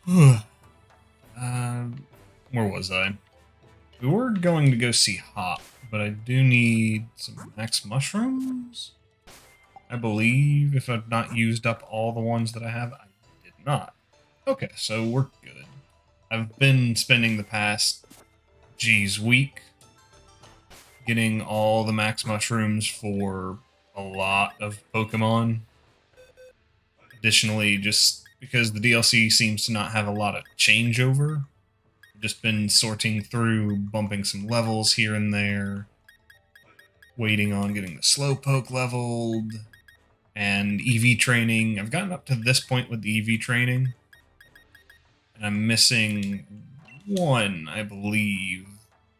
uh, where was I? We were going to go see Hop, but I do need some max mushrooms. I believe if I've not used up all the ones that I have, I did not. Okay, so we're good. I've been spending the past, week getting all the max mushrooms for a lot of Pokemon. Additionally, just because the DLC seems to not have a lot of changeover, I've just been sorting through, bumping some levels here and there, waiting on getting the Slowpoke leveled, and EV training. I've gotten up to this point with the EV training, and I'm missing one, I believe,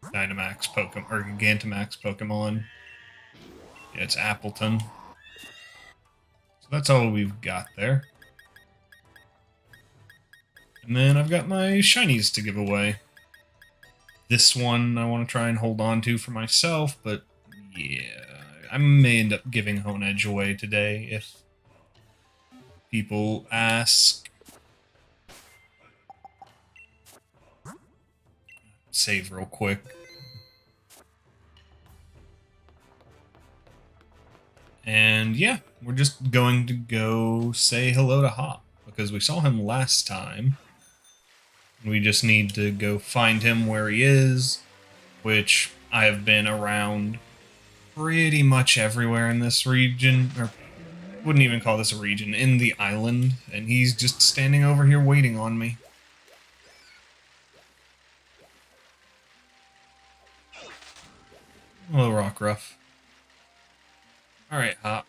Dynamax Pokemon, or Gigantamax Pokemon. Yeah, it's Appleton. So that's all we've got there. And then I've got my shinies to give away. This one I want to try and hold on to for myself, but yeah, I may end up giving Honedge away today if people ask. Save real quick. And yeah, we're just going to go say hello to Hop, because we saw him last time. We just need to go find him where he is, which I have been around pretty much everywhere in this region, or wouldn't even call this a region, in the island, and he's just standing over here waiting on me. Hello, Rockruff. Alright, Hop.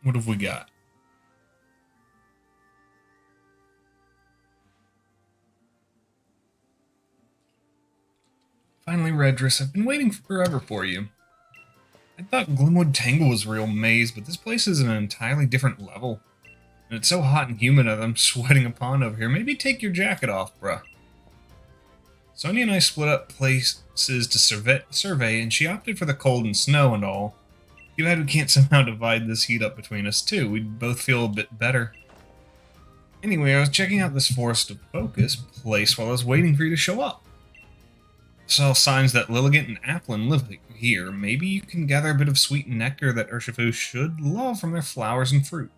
What have we got? Finally, Redress, I've been waiting forever for you. I thought Glimwood Tangle was a real maze, but this place is an entirely different level. And it's so hot and humid that I'm sweating a pond over here. Maybe take your jacket off, bruh. Sonia and I split up places to survey, and she opted for the cold and snow and all. Too bad we can't somehow divide this heat up between us, too. We'd both feel a bit better. Anyway, I was checking out this Forest of Focus place while I was waiting for you to show up. Saw signs that Lilligant and Applin live here. Maybe you can gather a bit of sweet nectar that Urshifu should love from their flowers and fruit.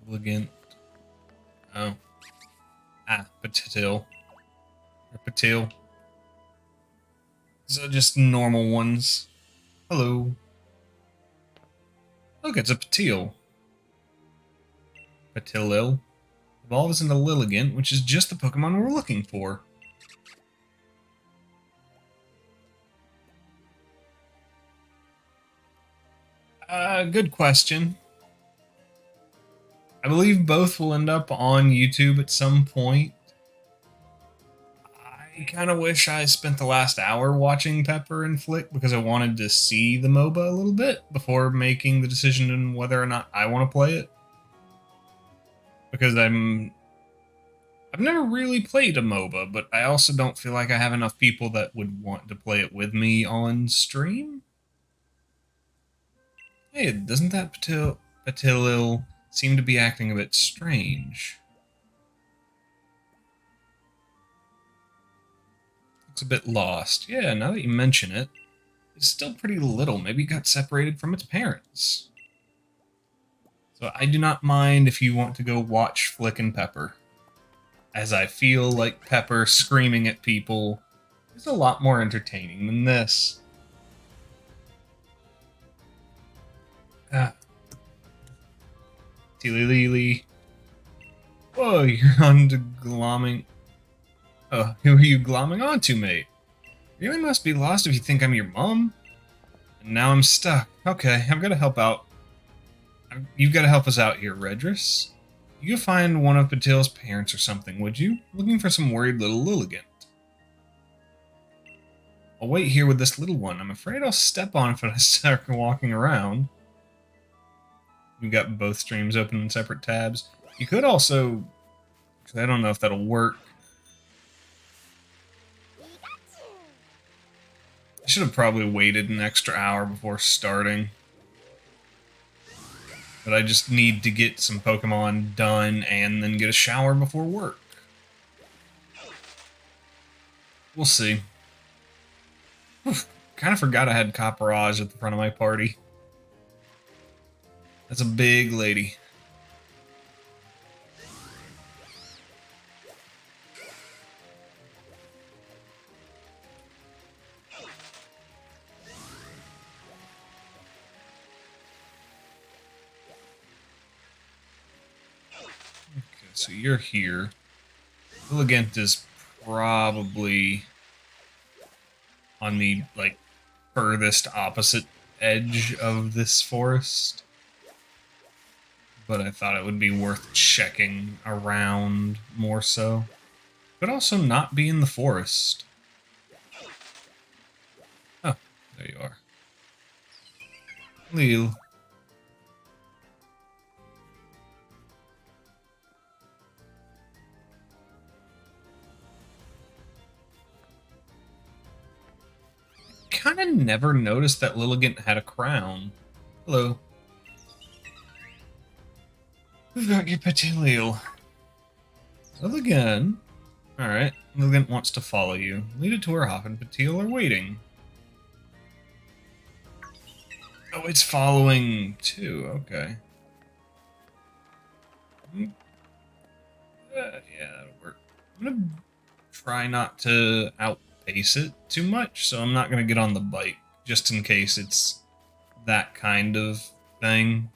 Lilligant. Oh. Patil. Or Patil. So just normal ones. Hello. Look, it's a Patil. Patilil. Evolves into Lilligant, which is just the Pokemon we're looking for. Good question. I believe both will end up on YouTube at some point. I kind of wish I spent the last hour watching Pepper and Flick because I wanted to see the MOBA a little bit before making the decision on whether or not I want to play it. Because I've never really played a MOBA, but I also don't feel like I have enough people that would want to play it with me on stream. Hey, doesn't that Patilil seem to be acting a bit strange? Looks a bit lost. Yeah, now that you mention it, it's still pretty little. Maybe it got separated from its parents. So I do not mind if you want to go watch Flick and Pepper, as I feel like Pepper screaming at people is a lot more entertaining than this. Tilly. Whoa, you're on to glomming. Oh, who are you glomming onto, mate? You really must be lost if you think I'm your mom. And now I'm stuck. Okay, I've got to help out. You've got to help us out here, Redress. You could find one of Patil's parents or something, would you? Looking for some worried little Lilligant. I'll wait here with this little one. I'm afraid I'll step on it if I start walking around. We've got both streams open in separate tabs. You could also... I don't know if that'll work. I should have probably waited an extra hour before starting. But I just need to get some Pokemon done and then get a shower before work. We'll see. Kind of forgot I had Copperage at the front of my party. That's a big lady. Okay, so you're here. Lilligant is probably on the, like, furthest opposite edge of this forest. But I thought it would be worth checking around more so. Could also not be in the forest. Oh, there you are. Lil. Kind of never noticed that Lilligant had a crown. Hello. We've got your Petilil. Lilligant. Alright, Lilligant wants to follow you. Lead it to where Hop and Patil are waiting. Oh, it's following too. Okay. Yeah, that'll work. I'm gonna try not to outpace it too much, so I'm not gonna get on the bike, just in case it's that kind of thing.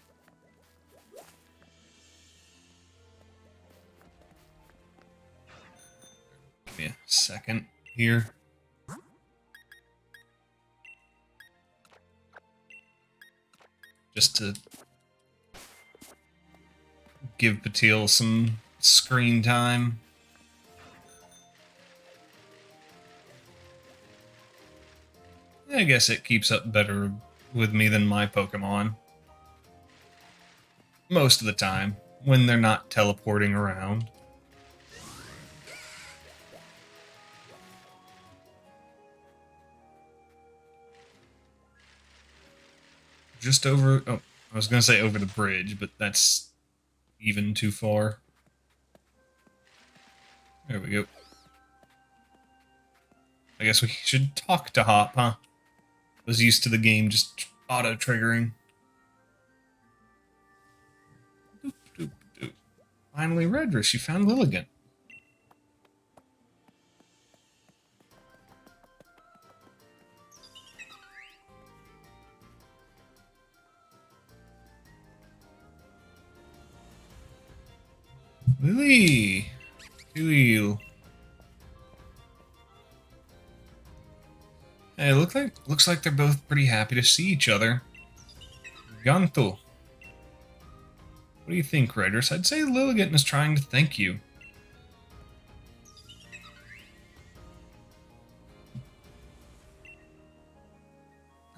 Give me a second here. Just to give Patil some screen time. I guess it keeps up better with me than my Pokemon. Most of the time, when they're not teleporting around. Just over... Oh, I was going to say over the bridge, but that's even too far. There we go. I guess we should talk to Hop, huh? Was used to the game just auto-triggering. Doop, doop, doop. Finally, Redress, you found Lilligant. Lily! Lily. Hey, looks like they're both pretty happy to see each other. Ganto. What do you think, Raiders? I'd say Lilligant is trying to thank you.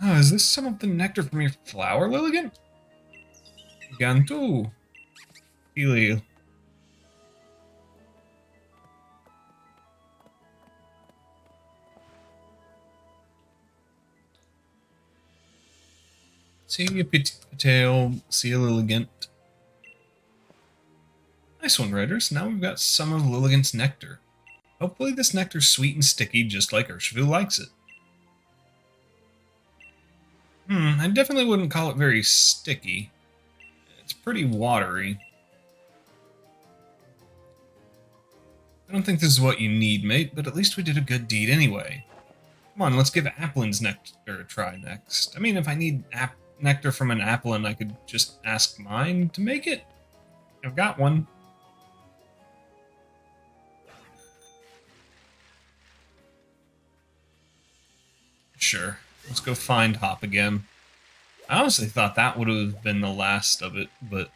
Oh, is this some of the nectar from your flower, Lilligant? Ganto. Lily. See you, Patil. See you, Lilligant. Nice one, Raiders. Now we've got some of Lilligant's nectar. Hopefully this nectar's sweet and sticky, just like Urshifu likes it. I definitely wouldn't call it very sticky. It's pretty watery. I don't think this is what you need, mate, but at least we did a good deed anyway. Come on, let's give Applin's nectar a try next. I mean, if I need nectar from an Applin, I could just ask mine to make it. I've got one. Sure. Let's go find Hop again. I honestly thought that would have been the last of it, but...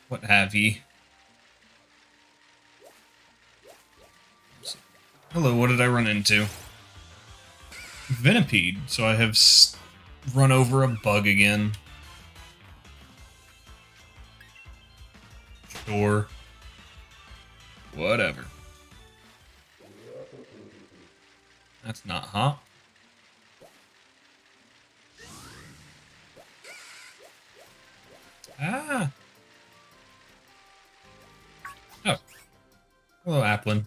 what have ye? Hello, what did I run into? Venipede, so I have run over a bug again. Sure. Whatever. That's not Hop. Hello, Applin.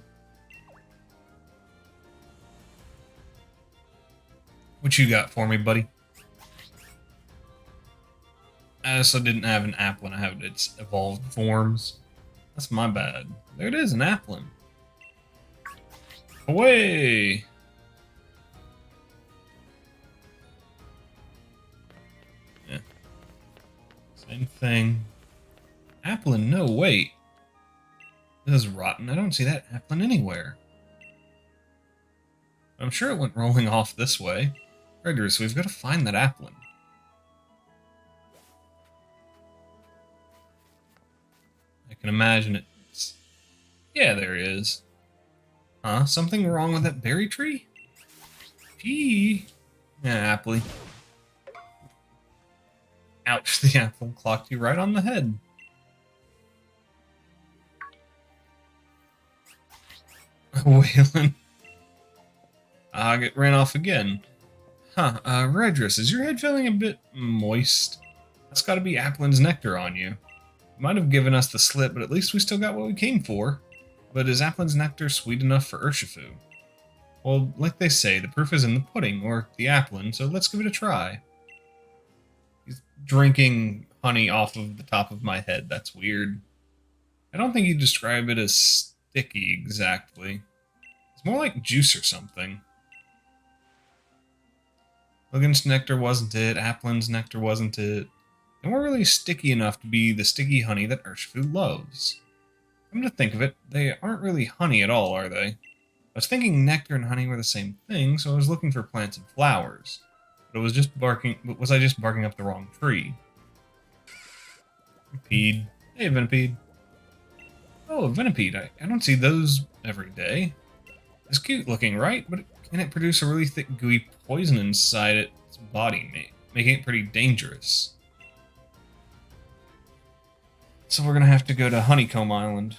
What you got for me, buddy? I also didn't have an Applin. I have its evolved forms. That's my bad. There it is, an Applin. Away! Yeah. Same thing. Applin, no, wait. This is rotten. I don't see that Applin anywhere. I'm sure it went rolling off this way. Rigorous, we've got to find that Applin. I can imagine it's... Yeah, there he is. Huh? Something wrong with that berry tree? Gee. Yeah, Appley. Ouch, the apple clocked you right on the head. Waylon. Get ran off again. Huh, Redress, is your head feeling a bit moist? That's gotta be Applin's nectar on you. Might have given us the slip, but at least we still got what we came for. But is Applin's nectar sweet enough for Urshifu? Well, like they say, the proof is in the pudding, or the Applin, so let's give it a try. He's drinking honey off of the top of my head. That's weird. I don't think you'd describe it as sticky exactly. It's more like juice or something. Logan's nectar wasn't it, Applin's nectar wasn't it. They weren't really sticky enough to be the sticky honey that Urshifu loves. Come to think of it, they aren't really honey at all, are they? I was thinking nectar and honey were the same thing, so I was looking for plants and flowers. But was I just barking up the wrong tree? Venipede. Hey, Venipede. Oh, a Venipede. I don't see those every day. It's cute looking, right? But can it produce a really thick, gooey poison inside its body, making it pretty dangerous? So we're gonna have to go to Honeycomb Island.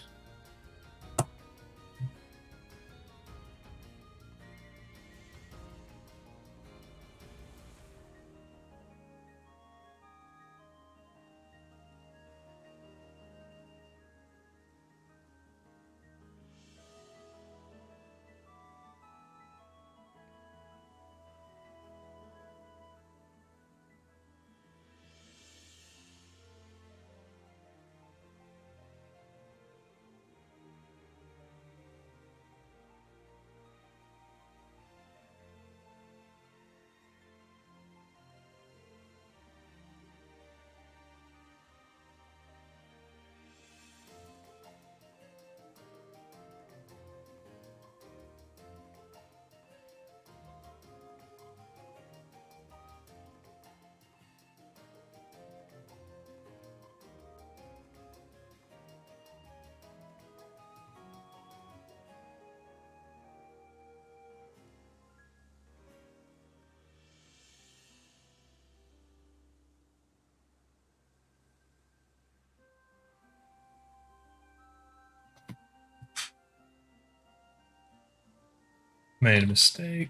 Made a mistake.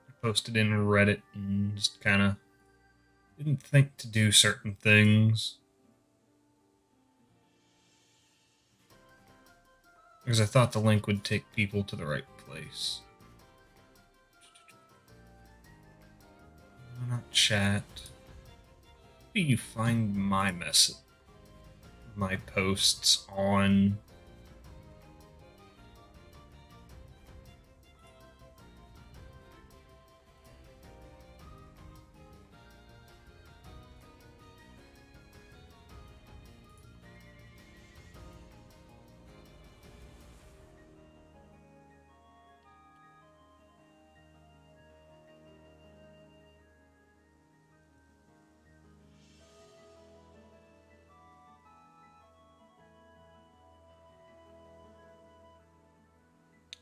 I posted in Reddit and just kind of didn't think to do certain things. Because I thought the link would take people to the right place. Not chat. How do you find my message? My posts on...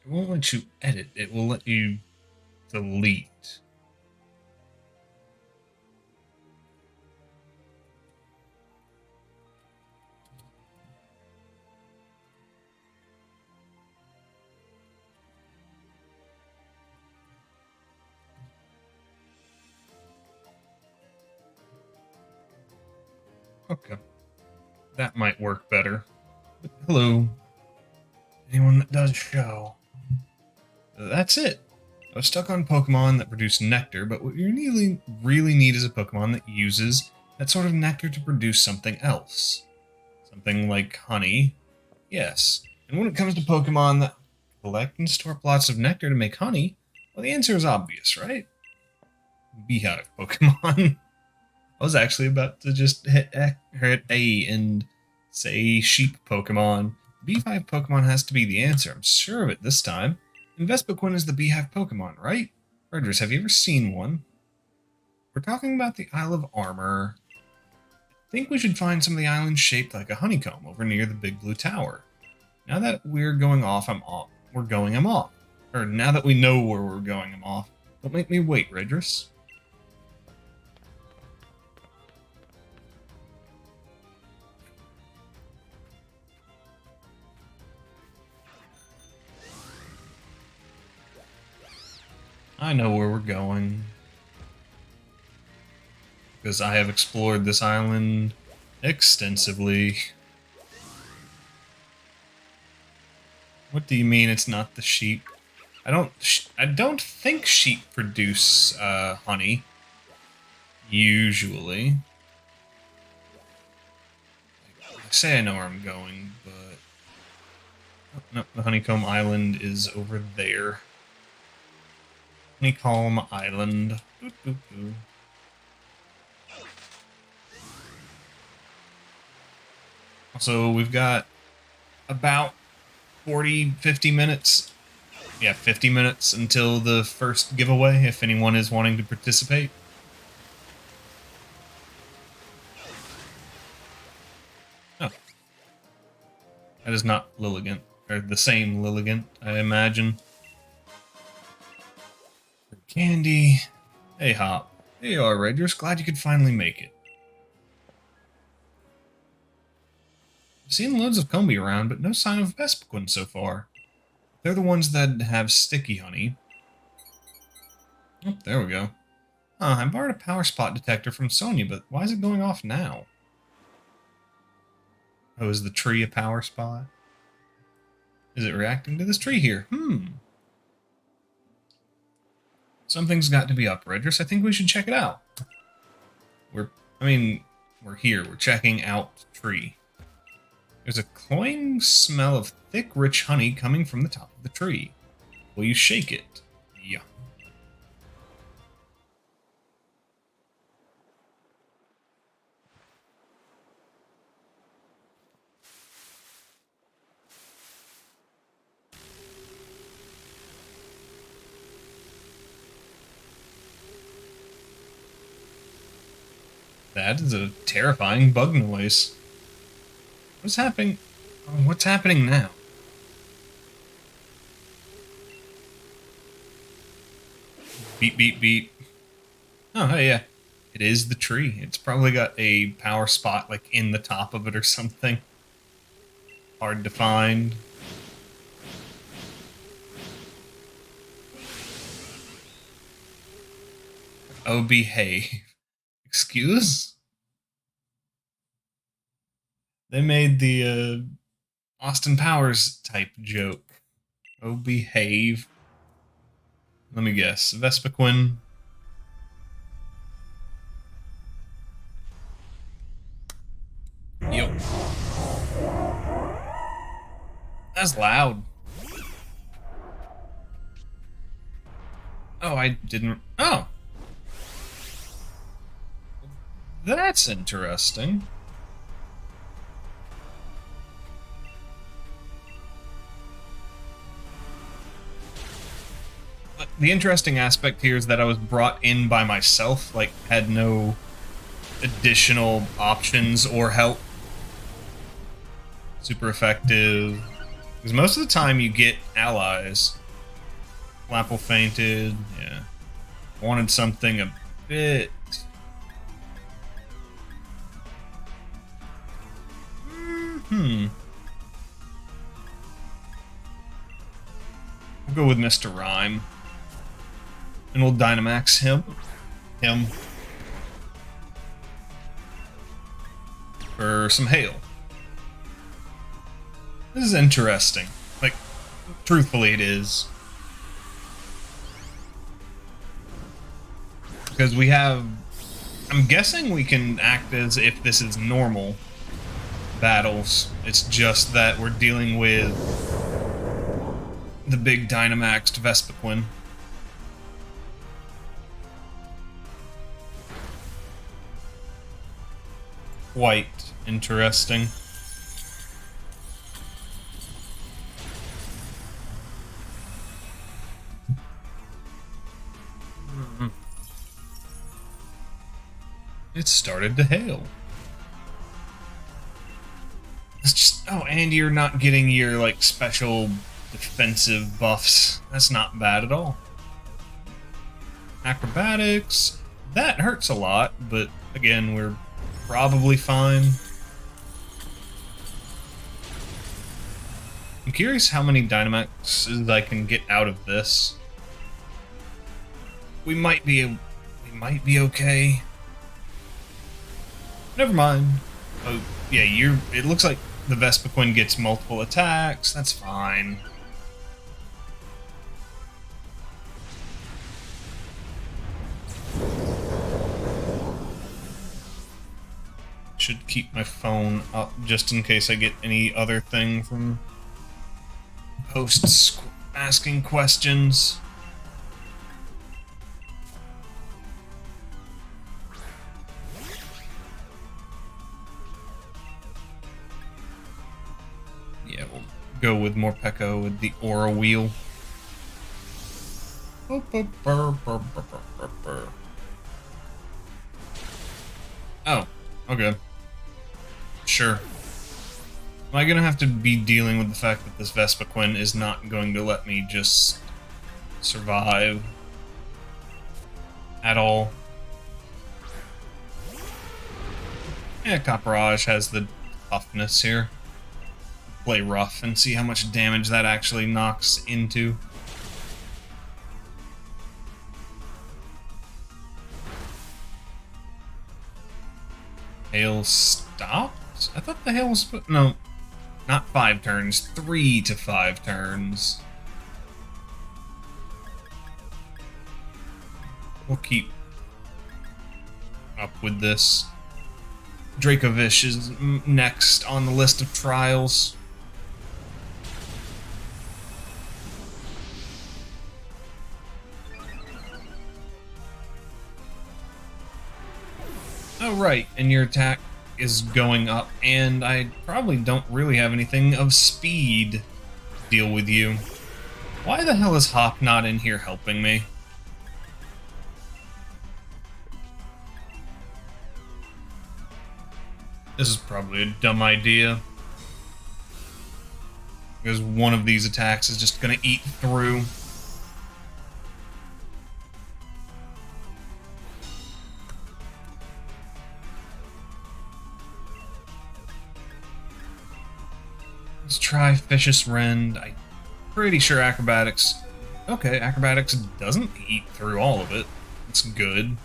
It won't let you edit, it will let you delete. Okay. That might work better. Hello. Anyone that does show. That's it. I was stuck on Pokemon that produce nectar, but what you really need is a Pokemon that uses that sort of nectar to produce something else. Something like honey. Yes. And when it comes to Pokemon that collect and store lots of nectar to make honey, well, the answer is obvious, right? Beehive Pokemon. I was actually about to just hit A and say sheep Pokemon. Beehive Pokemon has to be the answer. I'm sure of it this time. And Vespiquen is the beehive Pokemon, right? Redris, have you ever seen one? We're talking about the Isle of Armor. I think we should find some of the islands shaped like a honeycomb over near the Big Blue Tower. Now that we're going off, I'm off. We're going him off. Or now that we know where we're going him off. Don't make me wait, Redris. I know where we're going. Because I have explored this island extensively. What do you mean it's not the sheep? I don't think sheep produce honey. Usually. I say I know where I'm going, but oh, no, the Honeycomb Island is over there. Honeycomb Island. Doo -doo -doo. So we've got about 50 minutes. Yeah, 50 minutes until the first giveaway, if anyone is wanting to participate. Oh. That is not Lilligant. Or the same Lilligant, I imagine. Candy. Hey, Hop. There you are, Redris. Glad you could finally make it. I've seen loads of Combi around, but no sign of Vespiquen so far. They're the ones that have sticky honey. Oh, there we go. Huh, I borrowed a power spot detector from Sonya, but why is it going off now? Oh, is the tree a power spot? Is it reacting to this tree here? Something's got to be up, Redris. I think we should check it out. We're here. We're checking out the tree. There's a cloying smell of thick, rich honey coming from the top of the tree. Will you shake it? Yeah. That is a terrifying bug noise. What's happening? What's happening now? Beep, beep, beep. Oh, hey, yeah. It is the tree. It's probably got a power spot, like, in the top of it or something. Hard to find. Oh, behave. Excuse? They made the Austin Powers type joke. Oh, behave. Let me guess. Vespiquen. Yo. That's loud. Oh, I didn't... Oh. That's interesting. The interesting aspect here is that I was brought in by myself, like, had no additional options or help. Super effective. Because most of the time you get allies. Flapple fainted, yeah. Wanted something a bit... We'll go with Mr. Rhyme. And we'll Dynamax him. For some hail. This is interesting. Like, truthfully it is. Because we have... I'm guessing we can act as if this is normal battles. It's just that we're dealing with the big Dynamaxed Vespiquen. Quite interesting. It started to hail. It's just... Oh, and you're not getting your, like, special defensive buffs. That's not bad at all. Acrobatics. That hurts a lot, but again, we're probably fine. I'm curious how many Dynamaxes I can get out of this. We might be okay. Never mind. Oh, yeah, it looks like the Vespiquen gets multiple attacks. That's fine. Should keep my phone up just in case I get any other thing from posts asking questions. Yeah, we'll go with Morpeko with the Aura Wheel. Oh, okay. Sure. Am I gonna have to be dealing with the fact that this Vespiquen is not going to let me just survive at all? Yeah, Copperage has the toughness here. Play rough and see how much damage that actually knocks into. Hail stopped? I thought the hail was... No, not 5 turns. 3 to 5 turns. We'll keep up with this. Dracovish is next on the list of trials. Oh, right, and your attack is going up, and I probably don't really have anything of speed to deal with you. Why the hell is Hop not in here helping me? This is probably a dumb idea. Because one of these attacks is just gonna eat through. Let's try Vicious Rend. I'm pretty sure Acrobatics... Okay, Acrobatics doesn't eat through all of it. That's good.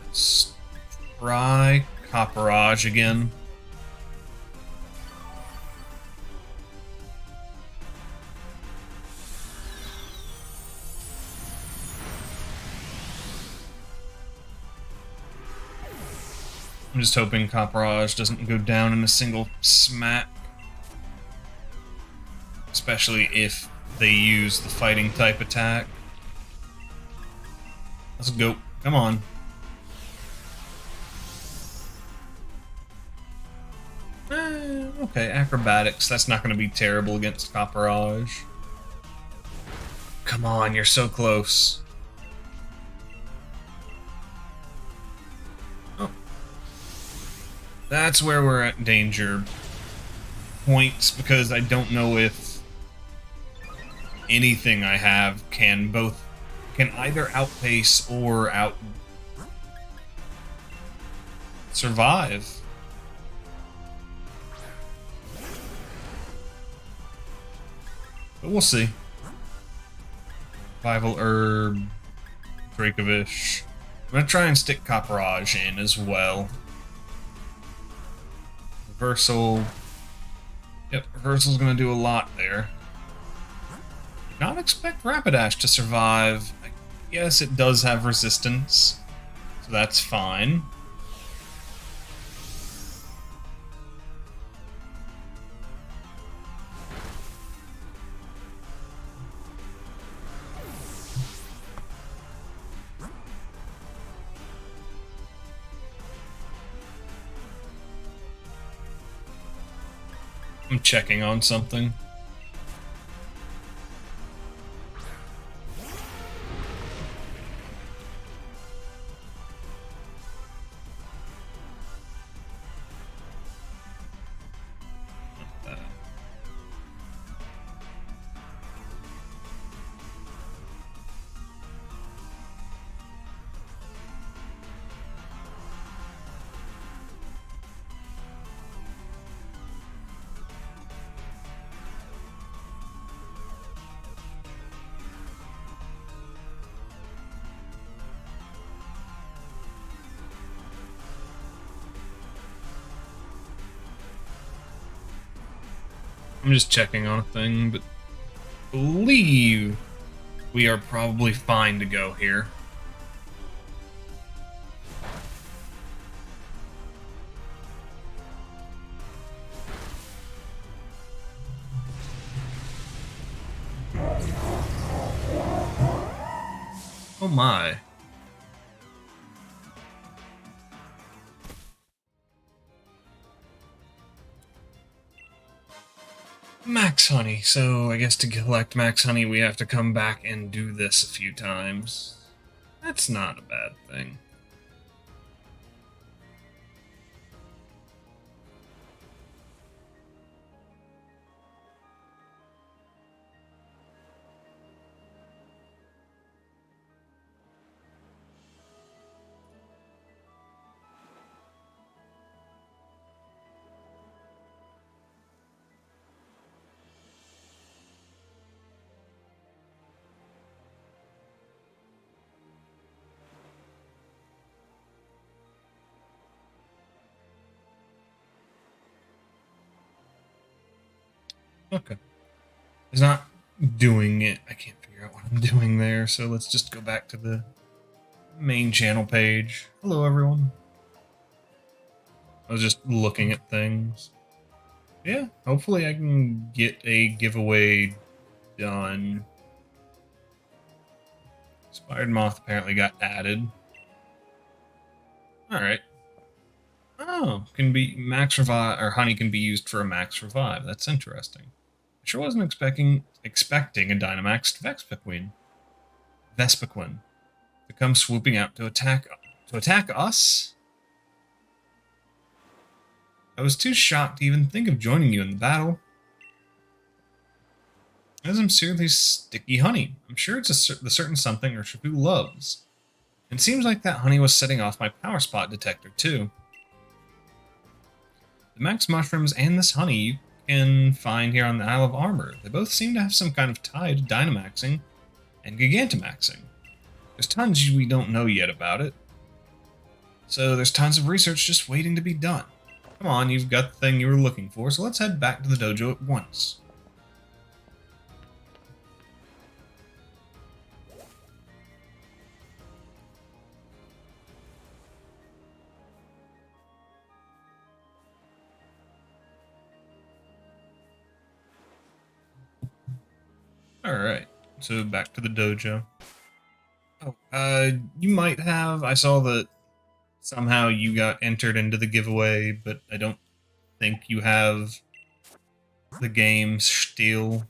Let's try Copperage again. I'm just hoping Copperage doesn't go down in a single smack. Especially if they use the fighting type attack. Let's go. Come on. Okay, Acrobatics. That's not going to be terrible against Copperage. Come on, you're so close. Oh. That's where we're at danger points, because I don't know if anything I have can either outpace or survive. But we'll see. Survival Herb, Dracovish. I'm gonna try and stick Copperage in as well. Reversal. Yep, Reversal's gonna do a lot there. Did not expect Rapidash to survive. I guess it does have resistance, so that's fine. I'm checking on something. I'm just checking on a thing, but I believe we are probably fine to go here. Oh my. Max Honey. So I guess to collect Max Honey, we have to come back and do this a few times. That's not a bad thing. Okay. It's not doing it. I can't figure out what I'm doing there, so let's just go back to the main channel page. Hello, everyone. I was just looking at things. Yeah, hopefully I can get a giveaway done. Inspired Moth apparently got added. Alright. Oh, can be max revive, or honey can be used for a max revive. That's interesting. I sure wasn't expecting a Dynamaxed Vespiquen to come swooping out to attack us. I was too shocked to even think of joining you in the battle. That is some seriously sticky honey. I'm sure it's the certain something Urshifu loves. It seems like that honey was setting off my power spot detector too. The max mushrooms and this honey you can find here on the Isle of Armor. They both seem to have some kind of tie to Dynamaxing and Gigantamaxing. There's tons we don't know yet about it. So there's tons of research just waiting to be done. Come on, you've got the thing you were looking for, so let's head back to the dojo at once. Alright, so back to the dojo. Oh, you might have. I saw that somehow you got entered into the giveaway, but I don't think you have the game still.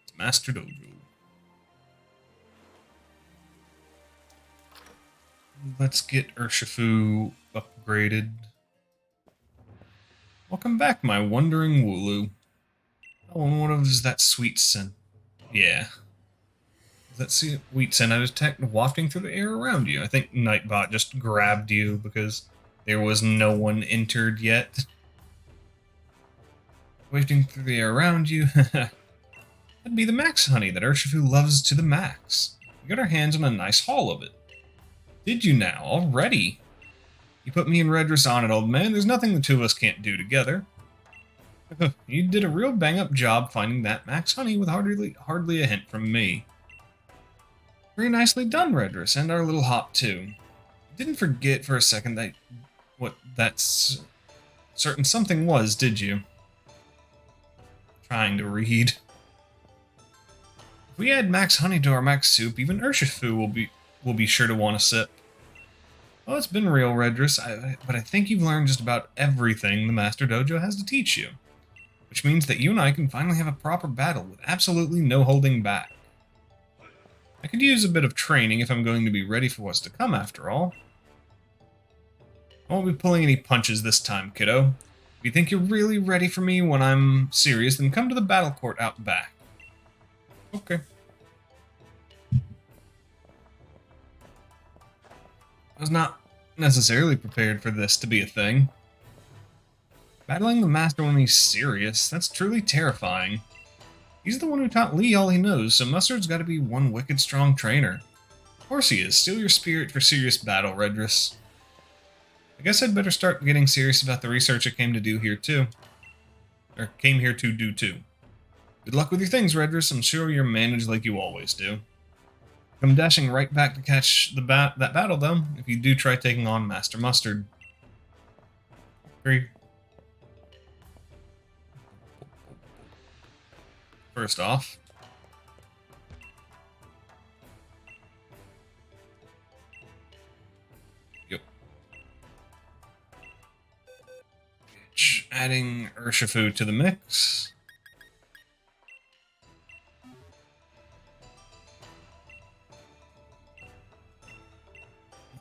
It's Master Dojo. Let's get Urshifu upgraded. Welcome back, my wandering Wooloo. Oh, and what is that sweet scent? Yeah. That sweet scent I detect wafting through the air around you. I think Nightbot just grabbed you because there was no one entered yet. Wafting through the air around you. That'd be the max honey that Urshifu loves to the max. We got our hands on a nice haul of it. Did you now, already? You put me and Redris on it, old man. There's nothing the two of us can't do together. You did a real bang-up job finding that Max Honey with hardly a hint from me. Very nicely done, Redris, and our little hop, too. Didn't forget for a second that what that certain something was, did you? Trying to read. If we add Max Honey to our Max Soup, even Urshifu will be sure to want to sip. Well, it's been real, Redris, but I think you've learned just about everything the Master Dojo has to teach you. Which means that you and I can finally have a proper battle with absolutely no holding back. I could use a bit of training if I'm going to be ready for what's to come, after all. I won't be pulling any punches this time, kiddo. If you think you're really ready for me when I'm serious, then come to the battle court out back. Okay. I was not necessarily prepared for this to be a thing. Battling the Master when he's serious, that's truly terrifying. He's the one who taught Lee all he knows, so Mustard's got to be one wicked strong trainer. Of course he is. Steel your spirit for serious battle, Redris. I guess I'd better start getting serious about the research I came to do here too. Or came here to do too. Good luck with your things, Redris. I'm sure you're managed like you always do. I'm dashing right back to catch that battle, though, if you do try taking on Master Mustard. 3. First off, adding Urshifu to the mix.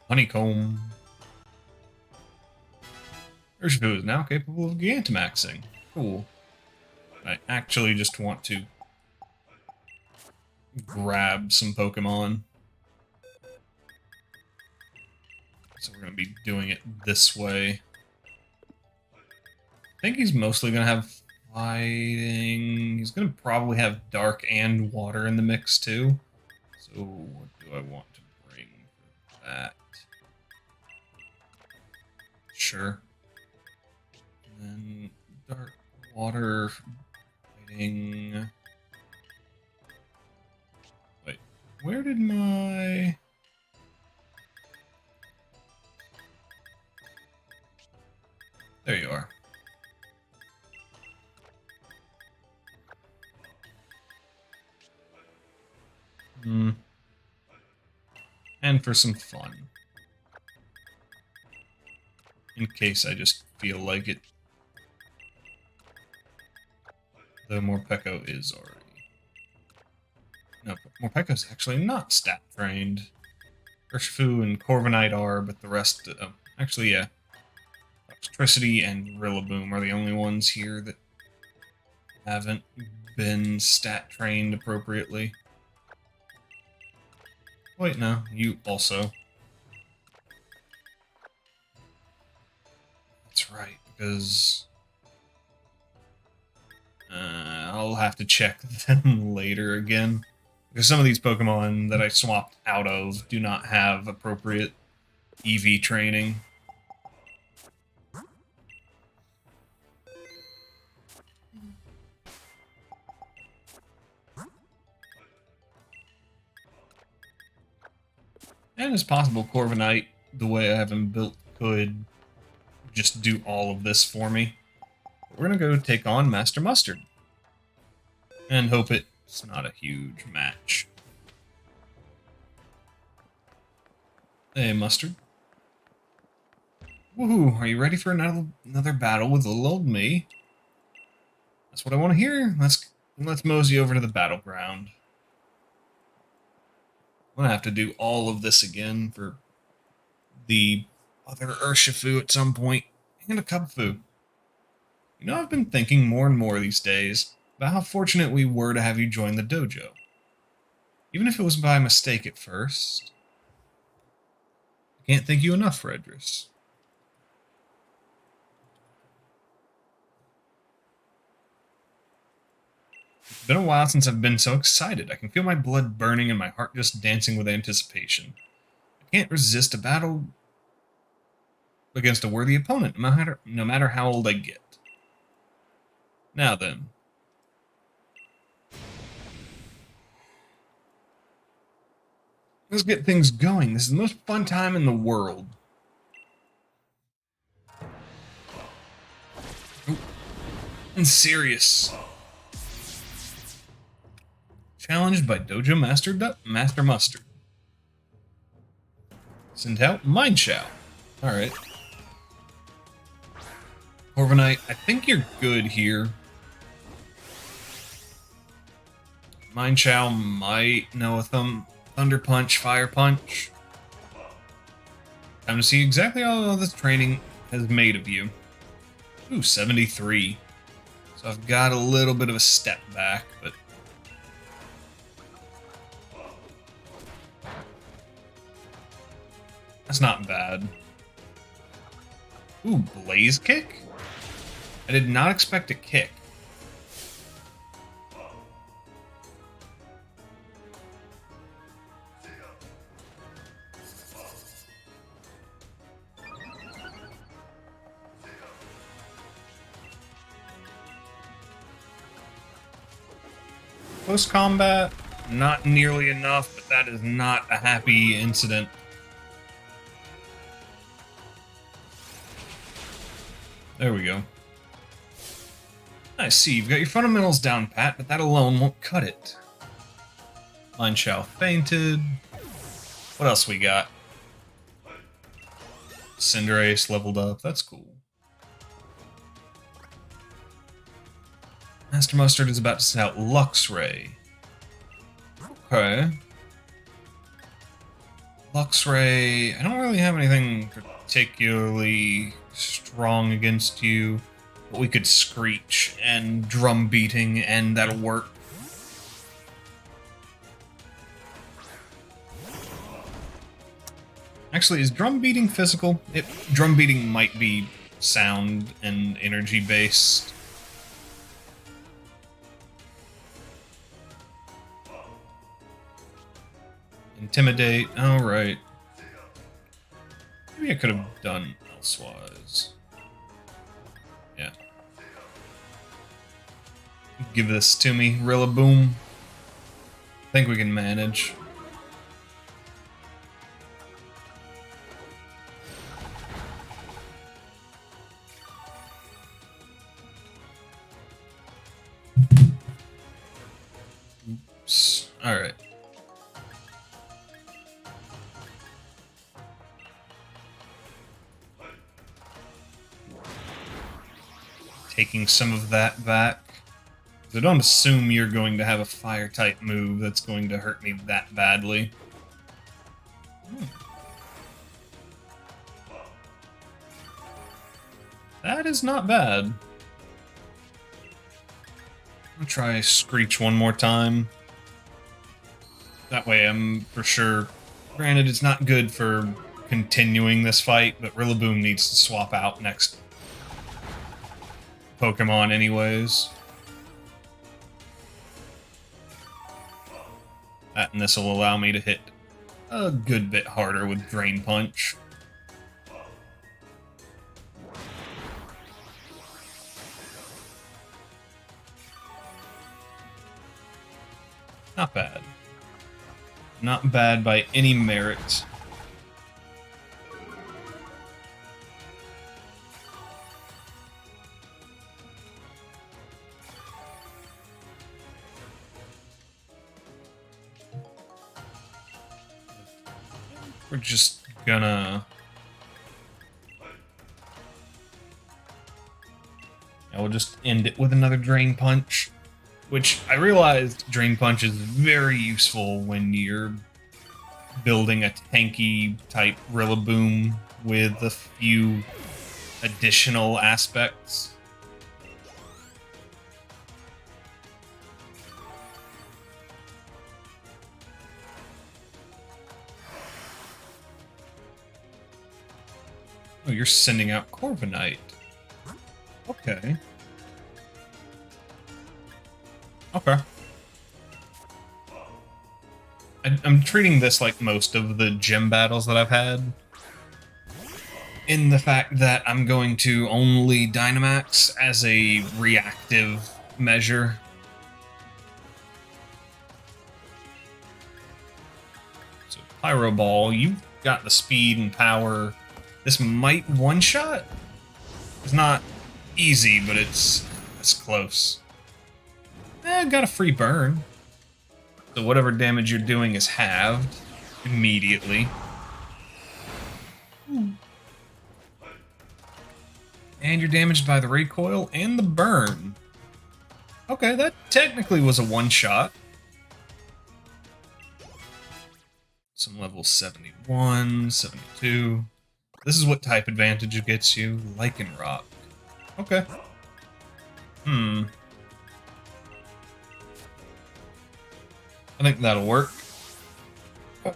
Honeycomb. Urshifu is now capable of Gigantamaxing. Cool. I actually just want to grab some Pokemon. So we're going to be doing it this way. I think he's mostly going to have fighting. He's going to probably have dark and water in the mix too. So what do I want to bring for that? Sure. And then dark water fighting. Wait, where did my... There you are. And for some fun. In case I just feel like it. Though Morpeko is already... No, Morpeko's actually not stat trained. Urshifu and Corviknight are, but the rest... actually, yeah. Electricity and Rillaboom are the only ones here that haven't been stat trained appropriately. Wait, no, you also. That's right, because I'll have to check them later again. Because some of these Pokemon that I swapped out of do not have appropriate EV training. And it's possible Corviknight, the way I have him built, could just do all of this for me. But we're going to go take on Master Mustard. And hope it's not a huge match. Hey, Mustard. Woohoo, are you ready for another battle with little old me? That's what I want to hear. Let's mosey over to the battleground. I'm gonna have to do all of this again for the other Urshifu at some point, and a Cubfu. You know, I've been thinking more and more these days about how fortunate we were to have you join the dojo. Even if it was by mistake at first. I can't thank you enough, Redris. It's been a while since I've been so excited. I can feel my blood burning and my heart just dancing with anticipation. I can't resist a battle against a worthy opponent, no matter how old I get. Now then. Let's get things going. This is the most fun time in the world. Ooh. And serious. Challenged by Dojo Master Mustard. Send out Mind Chow. Alright. Corviknight, I think you're good here. Mind Chow might know a Thunder Punch, Fire Punch. Time to see exactly all this training has made of you. Ooh, 73. So I've got a little bit of a step back, but... that's not bad. Ooh, Blaze Kick? I did not expect a kick. Close combat, not nearly enough, but that is not a happy incident. There we go. I see, you've got your fundamentals down pat, but that alone won't cut it. Mind Chow fainted. What else we got? Cinderace leveled up, that's cool. Master Mustard is about to send out Luxray. Okay. Luxray, I don't really have anything particularly strong against you, but we could Screech and Drum Beating, and that'll work. Actually, is Drum Beating physical? Drum Beating might be sound and energy based. Intimidate, alright. Maybe I could have done elsewise. Yeah. Give this to me, Rillaboom. I think we can manage. Oops. Alright. Taking some of that back. I don't assume you're going to have a fire-type move that's going to hurt me that badly. That is not bad. I'll try Screech one more time. That way I'm for sure... Granted, it's not good for continuing this fight, but Rillaboom needs to swap out next Pokemon anyways. That and this will allow me to hit a good bit harder with Drain Punch. Not bad. Not bad by any merit. We're just gonna... we'll just end it with another Drain Punch. Which, I realized Drain Punch is very useful when you're building a tanky-type Rillaboom with a few additional aspects. Oh, you're sending out Corviknight. Okay. Okay. I'm treating this like most of the gym battles that I've had. in the fact that I'm going to only Dynamax as a reactive measure. So Pyro Ball, you've got the speed and power. This might one-shot. It's not easy, but it's close. Got a free burn. So whatever damage you're doing is halved immediately. And you're damaged by the recoil and the burn. Okay, that technically was a one-shot. Some level 71, 72. This is what type advantage gets you. Lichen Rock. Okay. I think that'll work. Oh.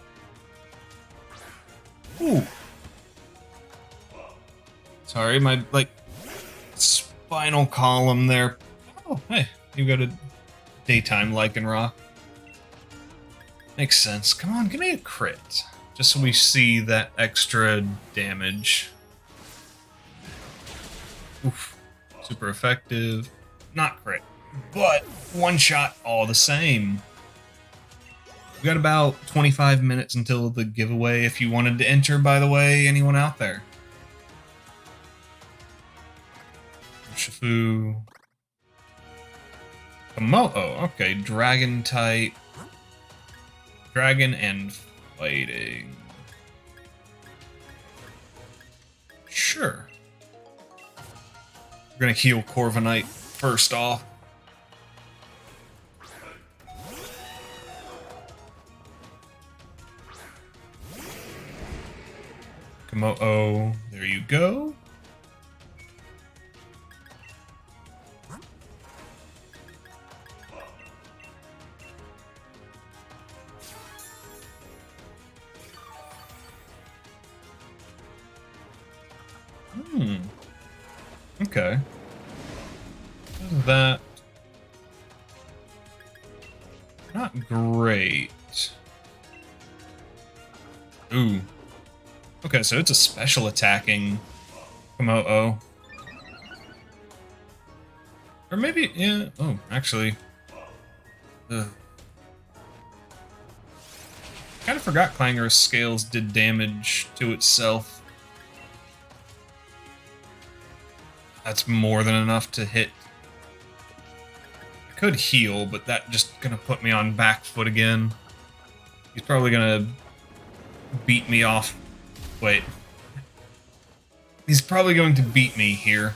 Ooh. Sorry, my, spinal column there. Oh, hey, you got a daytime Lichen Rock. Makes sense. Come on, give me a crit. Just so we see that extra damage. Oof. Super effective. Not crit, but one shot all the same. We got about 25 minutes until the giveaway if you wanted to enter, by the way, anyone out there. Shifu. Komodo, okay, dragon type. Dragon and fighting. Sure. We're gonna heal Corviknight first off. Komodo, there you go. Okay. That not great. Ooh. Okay, so it's a special attacking Komodo. Or maybe, yeah. Oh, actually. Kind of forgot Clanger's scales did damage to itself. That's more than enough to hit. I could heal, but that just gonna put me on back foot again. He's probably gonna beat me off. Wait. He's probably going to beat me here.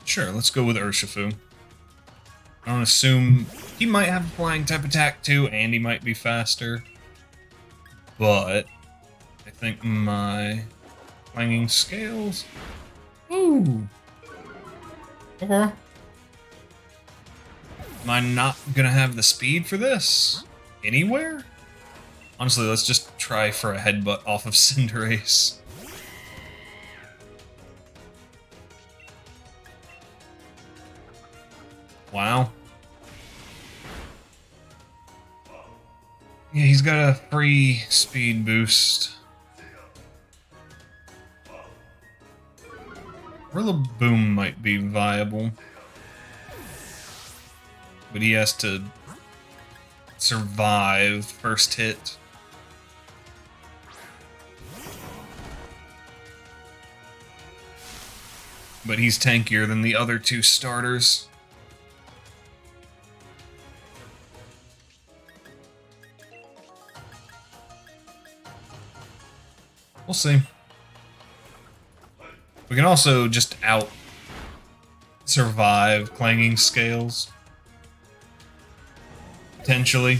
Sure, let's go with Urshifu. I don't assume he might have a flying type attack too, and he might be faster. But I think my clanging scales. Ooh. Okay. Am I not gonna have the speed for this anywhere? Honestly, let's just try for a headbutt off of Cinderace. Wow. Yeah, he's got a free speed boost. Rillaboom might be viable. But he has to survive first hit. But he's tankier than the other two starters. We'll see. We can also just survive clanging scales. Potentially.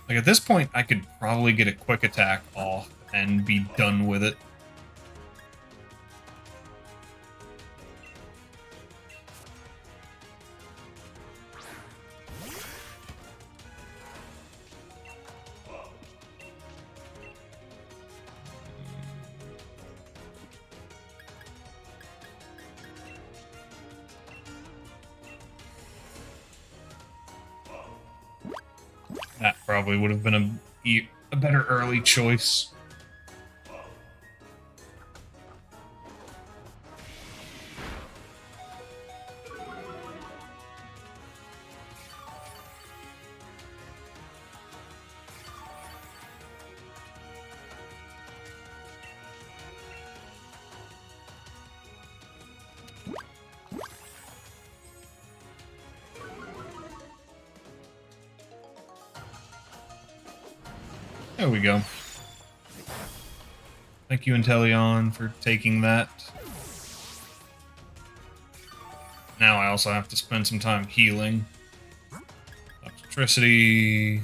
Like at this point, I could probably get a quick attack off and be done with it. That probably would have been a better early choice. There we go. Thank you, Inteleon, for taking that. Now I also have to spend some time healing. Electricity...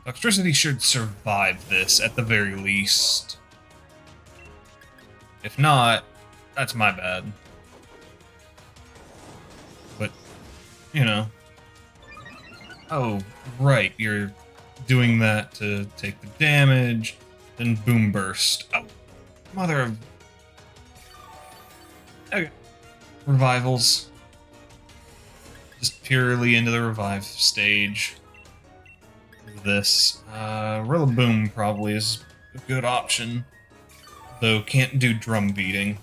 Electricity should survive this, at the very least. If not, that's my bad. But, you know. Oh, right, you're doing that to take the damage, then Boom Burst. Oh, mother of... Okay. Revivals. Just purely into the revive stage of this. Rillaboom probably is a good option, though can't do drum beating.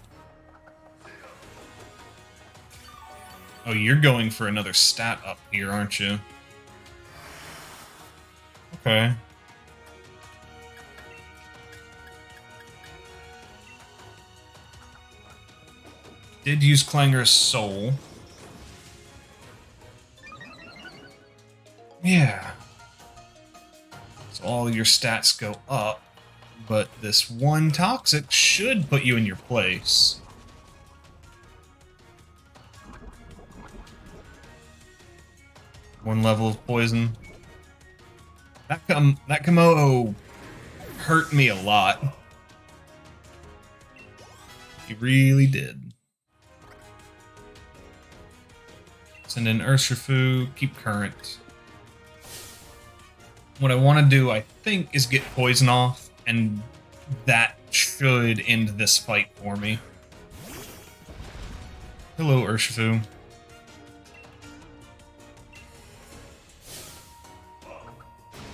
Oh, you're going for another stat up here, aren't you? Okay. Did use Clanger's Soul. Yeah. So all your stats go up, but this one Toxic should put you in your place. One level of poison. That Komodo hurt me a lot. He really did. Send in Urshifu, keep current. What I want to do, I think, is get poison off, and that should end this fight for me. Hello, Urshifu.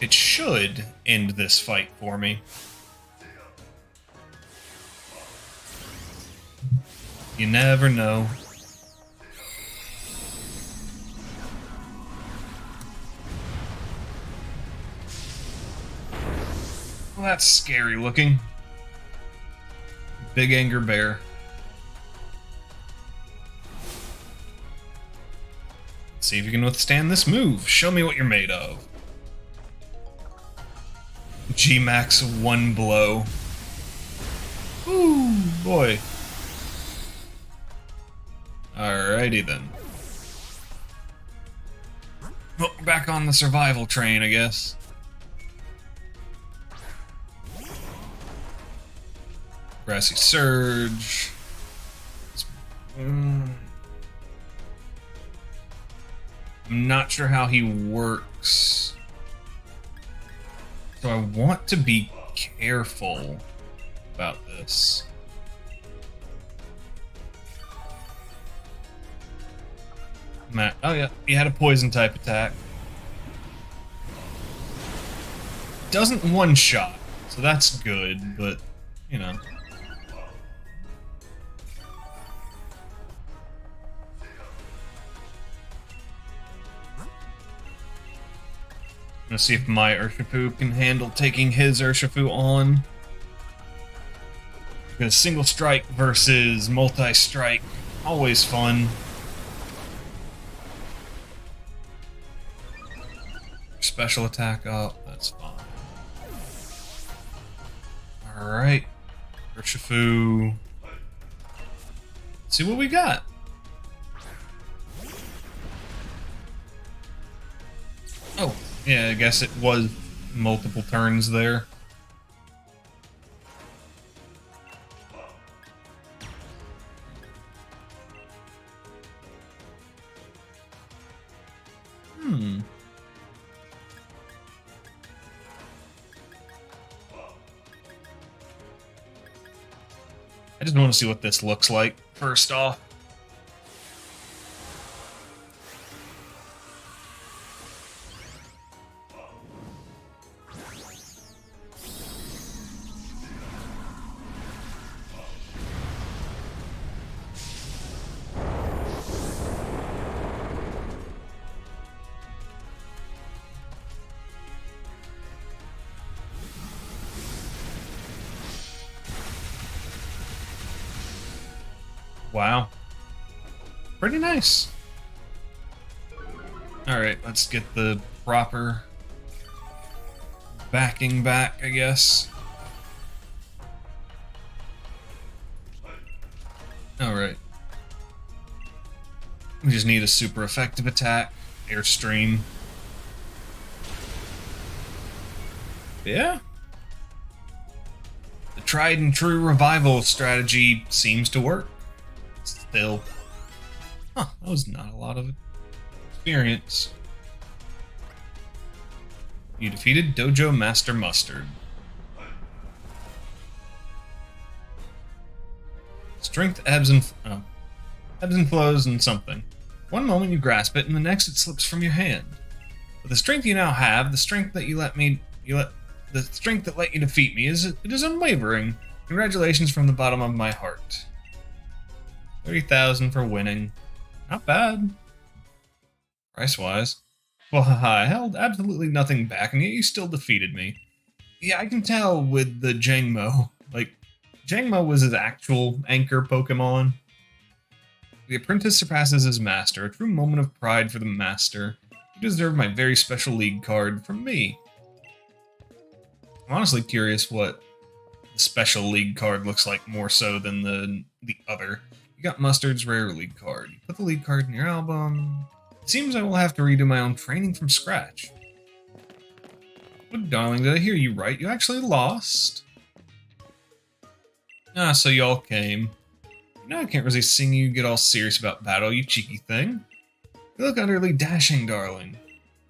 It should end this fight for me. You never know. Well, that's scary looking. Big Anger Bear. Let's see if you can withstand this move. Show me what you're made of. G-Max one blow. Ooh, boy. Alrighty then. Well, back on the survival train, I guess. Grassy Surge. I'm not sure how he works. So I want to be careful about this. Matt, oh yeah, he had a poison type attack. Doesn't one-shot, so that's good, but, you know. I'm gonna see if my Urshifu can handle taking his Urshifu on. Because single strike versus multi-strike, always fun. Special attack up, that's fine. Alright. Urshifu. Let's see what we got. Oh. Yeah, I guess it was multiple turns there. I just want to see what this looks like, first off. Wow. Pretty nice. Alright, let's get the proper backing back, I guess. Alright. We just need a super effective attack. Airstream. Yeah. The tried and true revival strategy seems to work. Still. Huh, that was not a lot of experience. You defeated Dojo Master Mustard. Strength ebbs and flows in something. One moment you grasp it, and the next it slips from your hand. But the strength you now have, the strength that the strength that let you defeat me, it is unwavering. Congratulations from the bottom of my heart. 30,000 for winning. Not bad. Price-wise. Well, I held absolutely nothing back, and yet you still defeated me. Yeah, I can tell with the Jangmo. Like, Jangmo was his actual anchor Pokemon. The apprentice surpasses his master, a true moment of pride for the master. You deserve my very special league card from me. I'm honestly curious what the special league card looks like more so than the other. You got Mustard's rare league card. You put the league card in your album. It seems I will have to redo my own training from scratch. What, darling, did I hear you right? You actually lost? Ah, so y'all came. No, I can't resist seeing you get all serious about battle, you cheeky thing. You look utterly dashing, darling.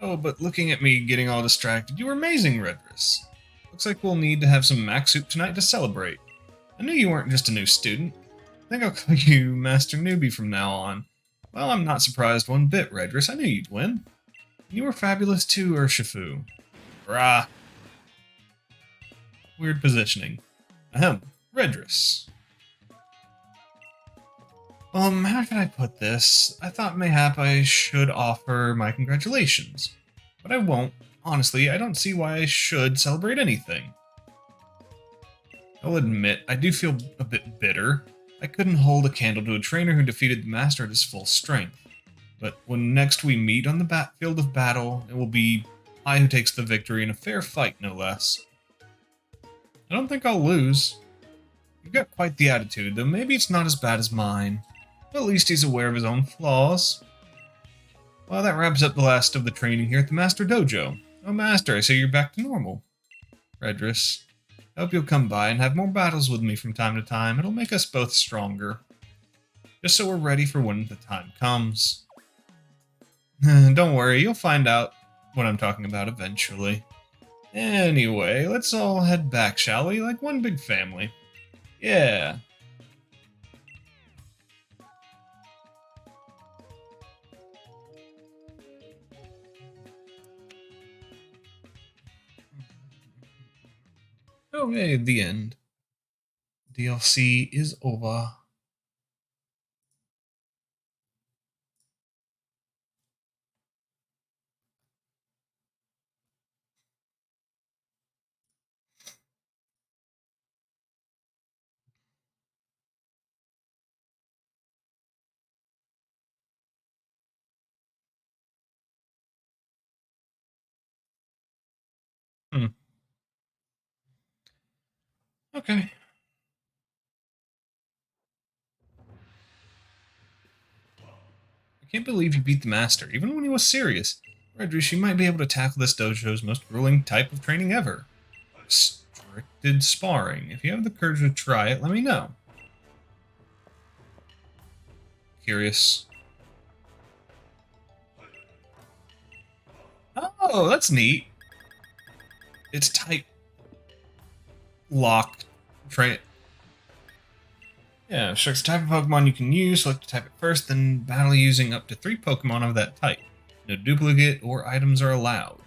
Oh, but looking at me getting all distracted, you were amazing, Redress. Looks like we'll need to have some mac soup tonight to celebrate. I knew you weren't just a new student. I think I'll call you Master Newbie from now on. Well, I'm not surprised one bit, Redress. I knew you'd win. You were fabulous too, Urshifu. Rah. Weird positioning. Ahem. Redress. How should I put this? I thought mayhap I should offer my congratulations. But I won't. Honestly, I don't see why I should celebrate anything. I'll admit, I do feel a bit bitter. I couldn't hold a candle to a trainer who defeated the master at his full strength. But when next we meet on the field of battle, it will be I who takes the victory in a fair fight, no less. I don't think I'll lose. You've got quite the attitude, though maybe it's not as bad as mine. But at least he's aware of his own flaws. Well, that wraps up the last of the training here at the Master Dojo. Oh, Master, I see you're back to normal. Redress, I hope you'll come by and have more battles with me from time to time. It'll make us both stronger. Just so we're ready for when the time comes. Don't worry, you'll find out what I'm talking about eventually. Anyway, let's all head back, shall we? Like one big family. Yeah. Okay, the end. DLC is over. Okay. I can't believe you beat the Master, even when he was serious. Redress, you might be able to tackle this dojo's most grueling type of training ever. Restricted sparring. If you have the courage to try it, let me know. Curious. Oh, that's neat. It's type lock train. Yeah, selects the type of Pokemon you can use, select the type it first, then battle using up to 3 Pokemon of that type. No duplicate or items are allowed.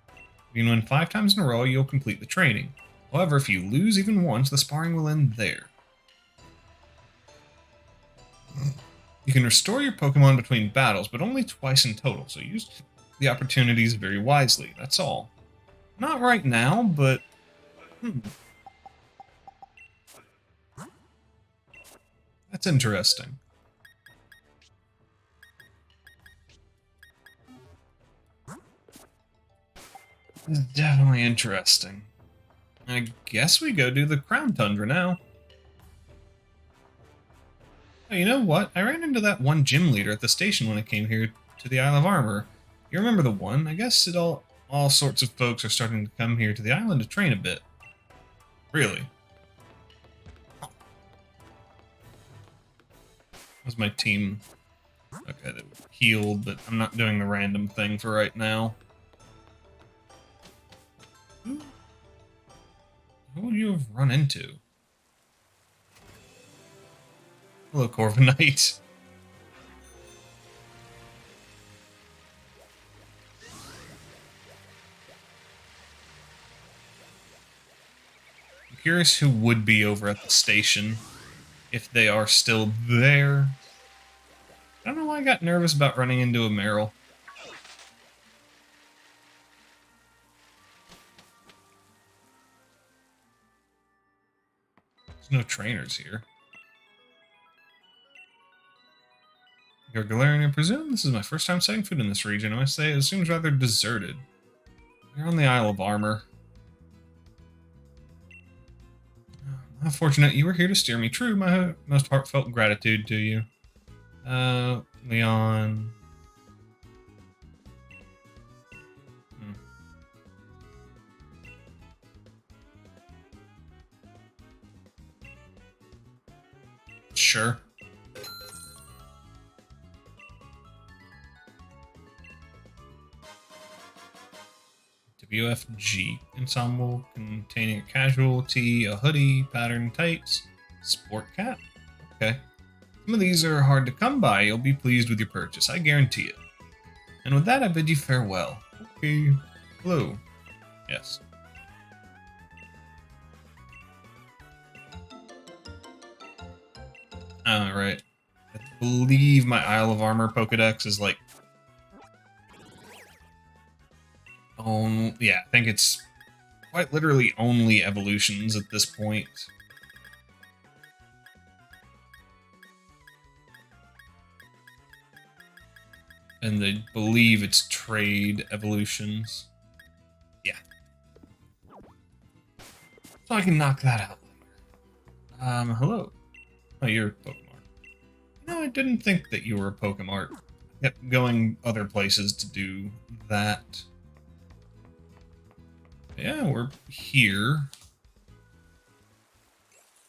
If you can win 5 times in a row, you'll complete the training. However, if you lose even once, the sparring will end there. You can restore your Pokemon between battles, but only twice in total, so use the opportunities very wisely, that's all. Not right now, but... That's interesting. This is definitely interesting. I guess we go do the Crown Tundra now. Oh, you know what? I ran into that one gym leader at the station when I came here to the Isle of Armor. You remember the one? I guess all sorts of folks are starting to come here to the island to train a bit. Really? How's my team? Okay, they healed, but I'm not doing the random thing for right now. Who would you have run into? Hello, Corviknight. I'm curious who would be over at the station, if they are still there. I don't know why I got nervous about running into a Meryl. There's no trainers here. Galarian, I presume? This is my first time setting foot in this region. I must say, it seems rather deserted. We're on the Isle of Armor. How fortunate you were here to steer me. True, my most heartfelt gratitude to you. Leon. Sure. WFG ensemble containing a casual tee, a hoodie, pattern tights, sport cap. Okay. Some of these are hard to come by. You'll be pleased with your purchase, I guarantee it. And with that, I bid you farewell. Okay. Hello. Yes. Alright. I believe my Isle of Armor Pokedex is like... Oh, yeah, I think it's quite literally only evolutions at this point. And they believe it's trade evolutions. Yeah. So I can knock that out later. Hello. Oh, you're a Pokemon. No, I didn't think that you were a Pokemon. I kept going other places to do that. Yeah, we're here.